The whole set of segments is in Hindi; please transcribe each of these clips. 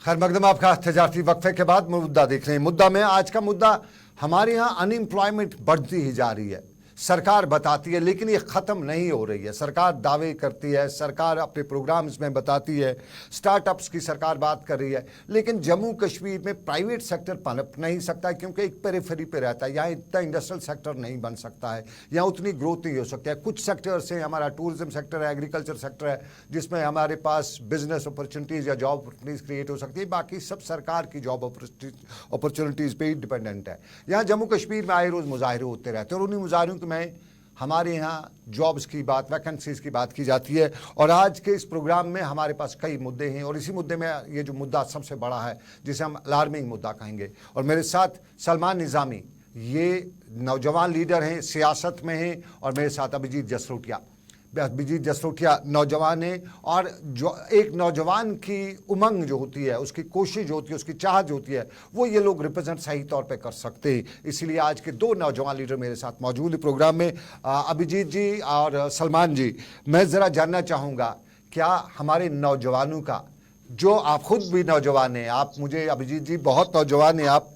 खैर मकदम आपका तजारती वक्फे के बाद मुद्दा देख रहे हैं। मुद्दा में आज का मुद्दा हमारे यहाँ अनएम्प्लॉयमेंट बढ़ती ही जा रही है। सरकार बताती है लेकिन ये ख़त्म नहीं हो रही है। सरकार दावे करती है, सरकार अपने प्रोग्राम्स में बताती है, स्टार्टअप्स की सरकार बात कर रही है, लेकिन जम्मू कश्मीर में प्राइवेट सेक्टर पनप नहीं सकता है क्योंकि एक पेरिफेरी पे रहता है। यहाँ इतना इंडस्ट्रियल सेक्टर नहीं बन सकता है, यहाँ उतनी ग्रोथ नहीं हो सकती है। कुछ सेक्टर्स हैं, हमारा टूरिज्म सेक्टर है, एग्रीकल्चर सेक्टर है, जिसमें हमारे पास बिजनेस अपॉर्चुनिटीज़ या जॉब अपॉर्चुनिटीज़ क्रिएट हो सकती है। बाकी सब सरकार की जॉब अपॉर्चुनिटीज़ पे ही डिपेंडेंट है। यहाँ जम्मू कश्मीर में आए रोज़ मुजाहरे होते रहते हैं और उन्हीं मुजाहरों में हमारे यहाँ जॉब्स की बात, वैकेंसीज़ की बात की जाती है। और आज के इस प्रोग्राम में हमारे पास कई मुद्दे हैं और इसी मुद्दे में ये जो मुद्दा सबसे बड़ा है, जिसे हम अलार्मिंग मुद्दा कहेंगे। और मेरे साथ सलमान निज़ामी, ये नौजवान लीडर हैं, सियासत में हैं, और मेरे साथ अभिजीत जसरोटिया नौजवान है। और जो एक नौजवान की उमंग जो होती है, उसकी कोशिश जो होती है, उसकी चाहत जो होती है, वो ये लोग रिप्रेजेंट सही तौर पे कर सकते हैं। इसीलिए आज के दो नौजवान लीडर मेरे साथ मौजूद है प्रोग्राम में, अभिजीत जी और सलमान जी। मैं ज़रा जानना चाहूँगा, क्या हमारे नौजवानों का, जो आप खुद भी नौजवान हैं, आप मुझे अभिजीत जी बहुत नौजवान हैं आप,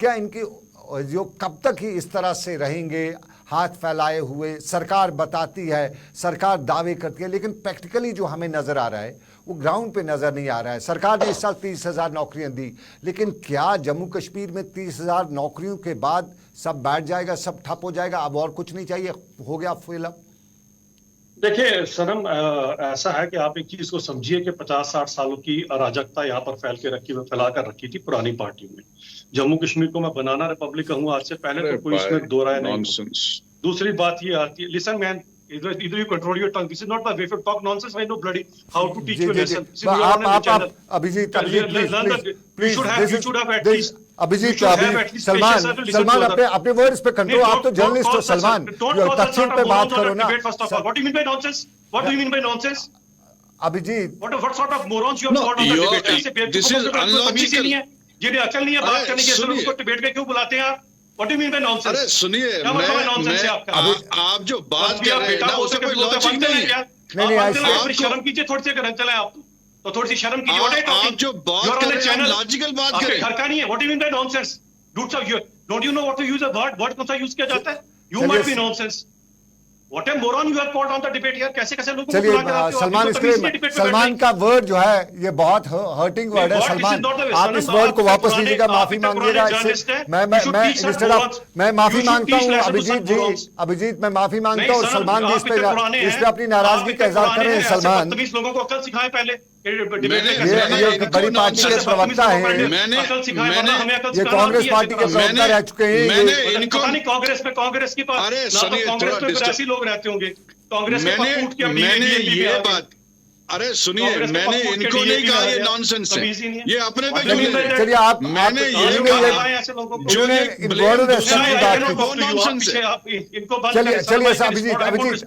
क्या इनकी जो कब तक ही इस तरह से रहेंगे हाथ फैलाए हुए? सरकार बताती है, सरकार दावे करती है, लेकिन प्रैक्टिकली जो हमें नज़र आ रहा है वो ग्राउंड पे नज़र नहीं आ रहा है। सरकार ने इस साल 30,000 नौकरियां दी, लेकिन क्या जम्मू कश्मीर में 30,000 नौकरियों के बाद सब बैठ जाएगा, सब ठप हो जाएगा, अब और कुछ नहीं चाहिए, हो गया फिलअप? देखिए सनम, ऐसा है कि आप एक चीज को समझिए कि 50-60 सालों की अराजकता यहाँ पर फैला कर रखी थी पुरानी पार्टियों ने। जम्मू कश्मीर को मैं बनाना रिपब्लिक कहूँ आज से पहले, तो कोई इसमें दो राय नहीं। दूसरी बात ये आती है, listen man, either you control your tongue. This is not the way to talk nonsense. I know bloody how to teach you a lesson. आप Abhijit you should have at least Abhijit Salman अपने वर्ड्स पे कंट्रोल। आप तो जर्नलिस्ट हो सलमान, तफसील पे बात करो ना। What do you mean by nonsense? What do you mean by nonsense? Abhijit, what sort of morons you have got on the debate? This is unlogical. जिन्हें अकल नहीं है बात करने की, सर उसको डिबेट में क्यों बुलाते हैं आप? What do you mean by nonsense? अरे सुनिए, आप जो बात कर रहे हैं ना, उससे कोई लॉजिक नहीं है। नहीं, शर्म कीजिए, थोड़ी सी अगर चले आप तो थोड़ी सी शर्म कीजिए। आप जो बात कर रहे हैं लॉजिकल बात करें। घर का नहीं है। What do you mean by nonsense? Don't you know what to use a word? Word कौन सा यूज किया जाता है? You might be nonsense. What a moron you have called on the debate here. कैसे लोगों को बुला कर आते हो? चलिए सलमान का वर्ड जो है ये बहुत हर्टिंग वर्ड है। सलमान, आप इस वर्ड को वापस लीजिएगा, माफी मांगिएगा। मैं माफी मांगता हूँ अभिजीत मैं माफी मांगता हूँ। सलमान जी इस पे अपनी नाराजगी का इजहार कर रहे हैं। सलमान, लोगों को अकल सिखाएं पहले। ये बड़ी पार्टी के प्रवक्ता है, ये कांग्रेस पार्टी के प्रवक्ता रह चुके हैं। कांग्रेस की बात, कांग्रेस में ऐसे लोग रहते होंगे। कांग्रेस मैंने ये बात, अरे सुनिए, मैंने इनको नहीं कहा ये नॉनसेंस है, ये अपने पे चलिए आप, मैंने ये चलिए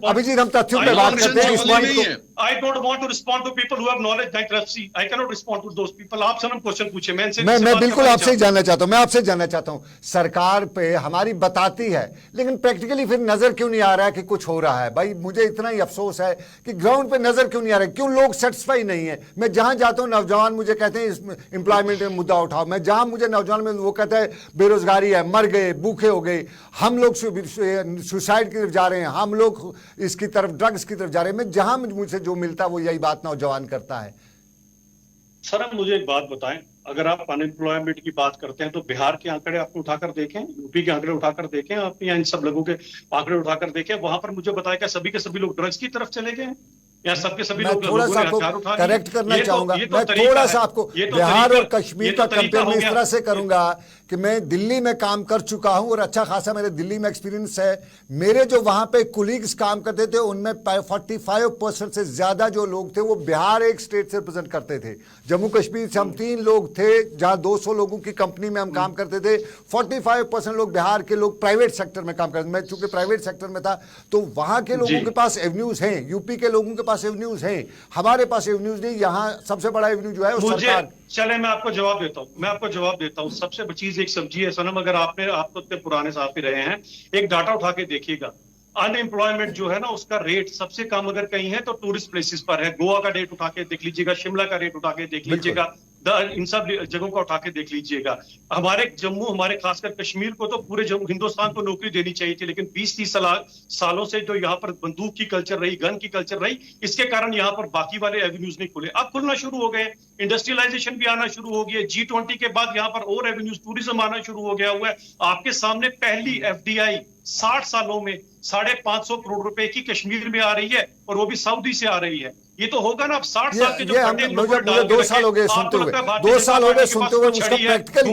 अभिजीत हम तथ्यों पे बात करते हैं। I don't want to respond to people who have knowledge like Rafsi. I cannot respond to those people. आप सनम क्वेश्चन पूछे, मैं बिल्कुल आपसे जानना चाहता हूँ। मैं आपसे जानना चाहता हूँ, सरकार पे हमारी बताती है, लेकिन प्रैक्टिकली फिर नजर क्यों नहीं आ रहा है कि कुछ हो रहा है? भाई मुझे इतना ही अफसोस है कि ग्राउंड पे नजर क्यों नहीं आ रहा है, क्यों लोग सेटिस्फाई नहीं है। मैं जहां जाता हूं नौजवान मुझे कहते हैं इस एम्प्लॉयमेंट में मुद्दा उठाओ, मैं जहां मुझे नौजवान में वो कहता है बेरोजगारी है, मर गए, भूखे हो गए, हम लोग सुसाइड की तरफ जा रहे हैं, हम लोग इसकी तरफ, ड्रग्स की तरफ जा रहे हैं। मैं जहां मुझे जो मिलता है वो यही बात नौजवान करता है। सर आप मुझे एक बात बताएं, अगर आप अनएम्प्लॉयमेंट की बात करते हैं तो बिहार के आंकड़े आपको उठाकर देखें, यूपी के आंकड़े उठाकर देखें, आप यहाँ इन सब लोगों के आंकड़े उठाकर देखें, वहां पर मुझे बताया कि सभी के सभी लोग ड्रग्स की तरफ चले गए हैं या सबके सभी लोग? थोड़ा सा आपको करेक्ट करना चाहूंगा, मैं थोड़ा सा आपको बिहार और कश्मीर का कंपेयर मैं इस तरह से करूंगा कि मैं दिल्ली में काम कर चुका हूं और अच्छा खासा मेरे दिल्ली में एक्सपीरियंस है। मेरे जो वहां पे कुलीग्स काम करते थे उनमें 45% से ज्यादा जो लोग थे वो बिहार एक स्टेट से रिप्रेजेंट करते थे। जम्मू कश्मीर से हम 3 लोग थे, जहां 200 लोगों की कंपनी में हम काम करते थे। 45% लोग बिहार के लोग प्राइवेट सेक्टर में काम करते थे। मैं चूंकि प्राइवेट सेक्टर में था तो वहां के लोगों के पास एवेन्यूज हैं, यूपी के लोगों के पास एवेन्यूज हैं, हमारे पास एवेन्यूज नहीं। यहाँ सबसे बड़ा एवेन्यू जो है वो सरकार। चले मैं आपको जवाब देता हूँ, सबसे बड़ी चीज एक समझिए सनम, अगर आप तो इतने पुराने साहब ही रहे हैं, एक डाटा उठा के देखिएगा। अनएम्प्लॉयमेंट जो है ना उसका रेट सबसे कम अगर कहीं है तो टूरिस्ट प्लेसेस पर है। गोवा का रेट उठा के देख लीजिएगा, शिमला का रेट उठा के देख लीजिएगा, इन सब जगहों को उठा के देख लीजिएगा। हमारे जम्मू, हमारे खासकर कश्मीर को तो पूरे जम्मू हिंदुस्तान को नौकरी देनी चाहिए थी, लेकिन 20-30 सालों से जो यहाँ पर बंदूक की कल्चर रही, गन की कल्चर रही, इसके कारण यहाँ पर बाकी वाले एवेन्यूज नहीं खुले। अब खुलना शुरू हो गए, इंडस्ट्रियलाइजेशन भी आना शुरू हो गया। G20 के बाद यहाँ पर और एवेन्यूज, टूरिज्म आना शुरू हो गया हुआ है। आपके सामने पहली FDI 60 सालों में 550 करोड़ रुपए की कश्मीर में आ रही है, और वो भी सऊदी से आ रही है। ये तो होगा ना। अब 60 साल के जो मुझे 2 साल हो गए सुनते हुए, 2 साल हो गए सुनते हुए उसका प्रैक्टिकल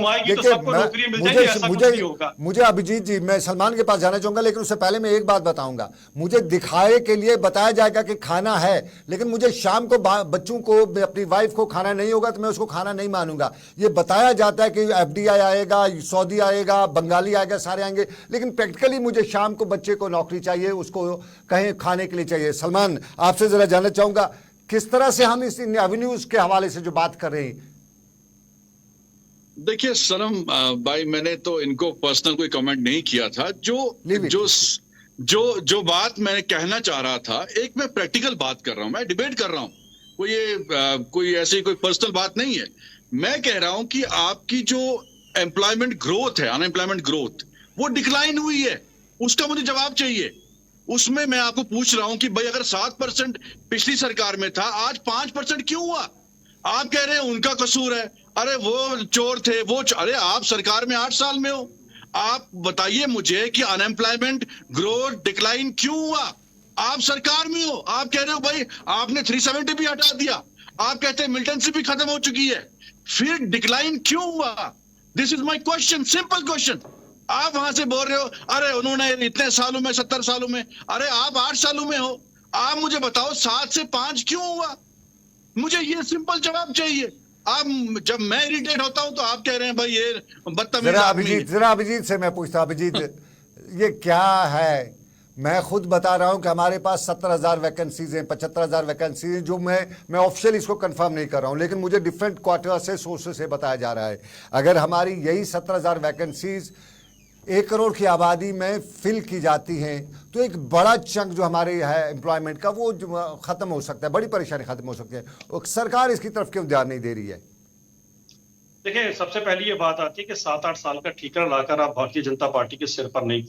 मुझे अभिजीत जी, मैं सलमान के पास जाना चाहूंगा, लेकिन उससे पहले मैं एक बात बताऊंगा। मुझे दिखाए के लिए बताया जाएगा कि खाना है, लेकिन मुझे शाम को बच्चों को, अपनी वाइफ को खाना नहीं होगा तो मैं उसको खाना नहीं मानूंगा। ये बताया जाता है कि FDI आएगा, सऊदी आएगा, बंगाली आएगा, सारे आएंगे, लेकिन प्रैक्टिकली मुझे शाम को बच्चे को नौकरी चाहिए, उसको कहीं खाने के लिए चाहिए। सलमान, आपसे जरा जानना चाहूंगा किस तरह से हम इस एवेन्यूज के हवाले से जो बात कर रहे हैं। देखिए सनम भाई, मैंने तो इनको पर्सनल कोई कमेंट नहीं किया था। जो बात मैंने कहना चाह रहा था, एक मैं प्रैक्टिकल बात कर रहा हूं, मैं डिबेट कर रहा हूं, कोई ऐसी कोई पर्सनल बात नहीं है। मैं कह रहा हूं कि आपकी जो एम्प्लॉयमेंट ग्रोथ है, अनएम्प्लॉयमेंट ग्रोथ, वो डिक्लाइन हुई है, उसका मुझे जवाब चाहिए। उसमें मैं आपको पूछ रहा हूं कि भाई अगर 7% पिछली सरकार में था, आज 5% क्यों हुआ? आप कह रहे हैं उनका कसूर है, अरे वो चोर थे, अरे आप सरकार में 8 साल में हो, आप बताइए मुझे कि अनएम्प्लॉयमेंट ग्रोथ डिक्लाइन क्यों हुआ? आप सरकार में हो, आप कह रहे हो भाई आपने 370 भी हटा दिया, आप कहते हैं मिलिटेंसी भी खत्म हो चुकी है, फिर डिक्लाइन क्यों हुआ? This is my question, simple question. आप वहां से बोल रहे हो अरे उन्होंने इतने सालों में, 70 सालों में, अरे आप 8 सालों में हो, आप मुझे बताओ 7 से 5 क्यों हुआ? मुझे ये सिंपल जवाब चाहिए। आप, जब मैं इरिटेट होता हूं तो आप कह रहे हैं भाई ये बदतमीज आदमी है। जरा अभिजीत से मैं पूछता, अभिजीत ये क्या है? मैं खुद बता रहा हूं कि हमारे पास 70,000 वैकेंसीज हैं, 75,000 वैकेंसीज हैं, जो मैं ऑफिशियल इसको कंफर्म नहीं कर रहा हूं, लेकिन मुझे डिफरेंट क्वार्टर से, सोर्सेस से बताया जा रहा है। अगर हमारी यही 70,000 वैकेंसीज 1 करोड़ की आबादी में फिल की जाती हैं, तो एक बड़ा चंक जो हमारे है एम्प्लॉयमेंट का, वो खत्म हो सकता है, बड़ी परेशानी खत्म हो सकती है। सरकार इसकी तरफ क्यों ध्यान नहीं दे रही है? देखिए, सबसे पहली ये बात आती है कि 7-8 साल का ठीकरा लाकर आप भारतीय जनता पार्टी के सिर पर नहीं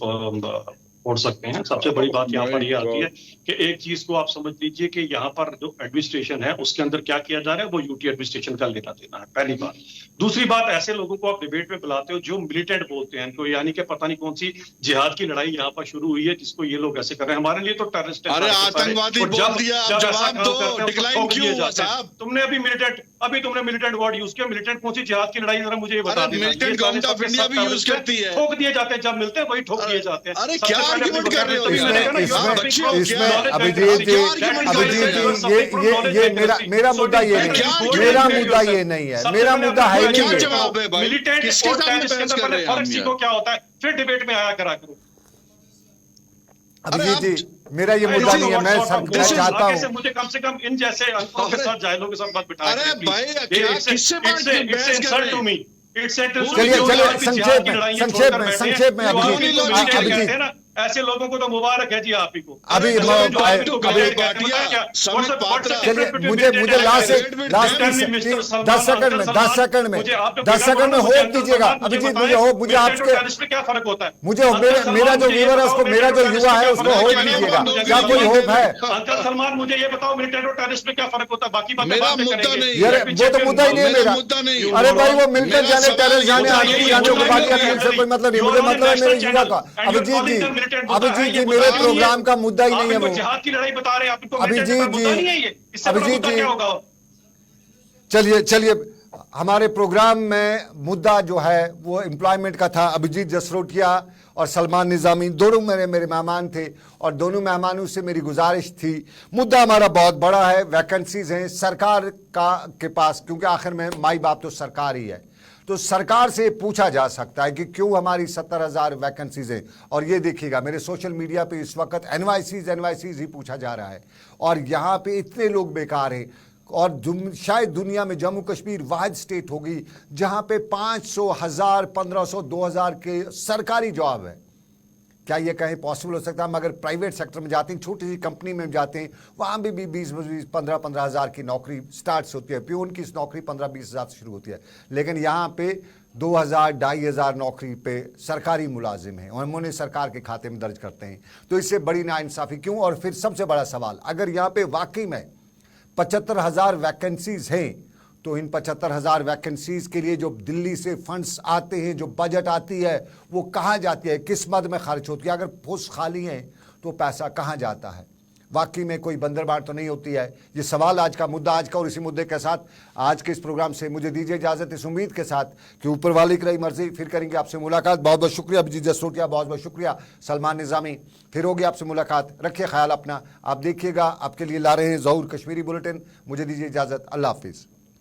फोड़ सकते हैं। सबसे बड़ी बात यहाँ पर ये आती है कि एक चीज को आप समझ लीजिए कि यहाँ पर जो एडमिनिस्ट्रेशन है उसके अंदर क्या किया जा रहा है, वो यूटी एडमिनिस्ट्रेशन का लेना देना है, पहली बात। दूसरी बात, ऐसे लोगों को आप डिबेट में बुलाते हो जो मिलिटेंट बोलते हैं, तो यानी कि पता नहीं कौन सी जिहाद की लड़ाई यहाँ पर शुरू हुई है जिसको ये लोग ऐसे कर रहे हैं। हमारे लिए तो टेररिस्ट है। अरे आतंकवादी बोल दिया, जवाब दो, डिक्लाइन क्यों हुआ साहब? तुमने अभी मिलिटेंट वर्ड यूज किया। मिलिटेंट कौन सी जिहाद की लड़ाई, जरा मुझे ये बता दीजिए। मिलिटेंट गवर्नमेंट ऑफ इंडिया भी यूज करती है। ठोक दिए जाते हैं, जब मिलते हैं वही ठोक दिए जाते हैं। अरे क्या आर्गुमेंट कर रहे हो? इसमें अभिजीत जी, ये मेरा मुद्दा ये नहीं है, मेरा मुद्दा ये नहीं है, मेरा मुद्दा है ही नहीं। जवाब है भाई, मिलिटेंट किसके और साथ टेररिस्ट के बहस अंदर कर रहे हैं फर्क सीखो क्या होता है, फिर डिबेट में आया करा करो। अभिजीत जी, मेरा ये मुद्दा नहीं है, मैं चाहता हूँ मुझे कम से कम इन जैसे अनपढ़ों के साथ, जाहिलों के साथ मत बिठाएं। अरे भाई, किससे बात कर रहे हैं? चलिए संक्षेप में अभिजीत, ऐसे लोगों को तो मुबारक है जी आप ही को। अभी मुझे लास्ट 10 सेकंड में होप दीजिएगा अभिजीत, मुझे आपके क्या फर्क होता है? मुझे मेरा जो व्यूअर है उसको, मेरा जो युवा है उसको होप दीजिएगा, क्या कोई होप है? अंकल सलमान, मुझे ये बताओ मिलिटेंट और टेररिस्ट में क्या फर्क होता है? बाकी बातें मेरा मुद्दा नहीं है, वो तो मुद्दा ही नहीं है मेरा। अरे भाई, वो मिलिटेंट जाने, टेररिस्ट जाने, आगे जाने को बात करने से कोई मतलब नहीं, मुझे मतलब है मेरे युवा का। अभिजीत जी, मेरे प्रोग्राम का मुद्दा ही नहीं है वो। जिहाद की लड़ाई बता रहे हैं आप। अभिजीत जी, चलिए हमारे प्रोग्राम में मुद्दा जो है वो एम्प्लॉयमेंट का था। अभिजीत जसरोटिया और सलमान निजामी दोनों मेरे मेहमान थे, और दोनों मेहमानों से मेरी गुजारिश थी, मुद्दा हमारा बहुत बड़ा है, वैकेंसीज हैं सरकार के पास, क्योंकि आखिर में माई बाप तो सरकार ही है, तो सरकार से पूछा जा सकता है कि क्यों हमारी 70,000 वैकेंसीज हैं। और ये देखिएगा, मेरे सोशल मीडिया पे इस वक्त एनवाईसीज ही पूछा जा रहा है, और यहाँ पे इतने लोग बेकार हैं। और शायद दुनिया में जम्मू कश्मीर वाहिद स्टेट होगी जहाँ पे 500, 1000, 1500, 2000 के सरकारी जॉब है। क्या ये कहीं पॉसिबल हो सकता है? हम अगर प्राइवेट सेक्टर में जाते हैं, छोटी सी कंपनी में जाते हैं, वहाँ भी 20-15 हज़ार की नौकरी स्टार्ट होती है। प्यून की नौकरी 15-20 हज़ार से शुरू होती है, लेकिन यहाँ पे 2,000-2,500 नौकरी पे सरकारी मुलाजिम हैं और हम उन्हें सरकार के खाते में दर्ज करते हैं। तो इससे बड़ी नाइंसाफ़ी क्यों? और फिर सबसे बड़ा सवाल, अगर यहाँ पे वाकई में 75,000 वैकेंसीज़ हैं, तो इन 75,000 वैकेंसीज के लिए जो दिल्ली से फंड्स आते हैं, जो बजट आती है, वो कहाँ जाती है, किस मद में खर्च होती है? अगर पोस्ट खाली हैं तो पैसा कहाँ जाता है? वाकई में कोई बंदरबांट तो नहीं होती है? ये सवाल आज का मुद्दा आज का। और इसी मुद्दे के साथ आज के इस प्रोग्राम से मुझे दीजिए इजाज़त, इस उम्मीद के साथ कि ऊपर वाले की रही मर्जी, फिर करेंगे आपसे मुलाकात। बहुत बहुत शुक्रिया अभिजीत जसरोटिया, बहुत बहुत शुक्रिया सलमान निज़ामी। फिर होगी आपसे मुलाकात। रखिए ख्याल अपना। आप देखिएगा, आपके लिए ला रहे हैं ज़हूर कश्मीरी बुलेटिन। मुझे दीजिए इजाज़त। अल्लाह हाफिज़।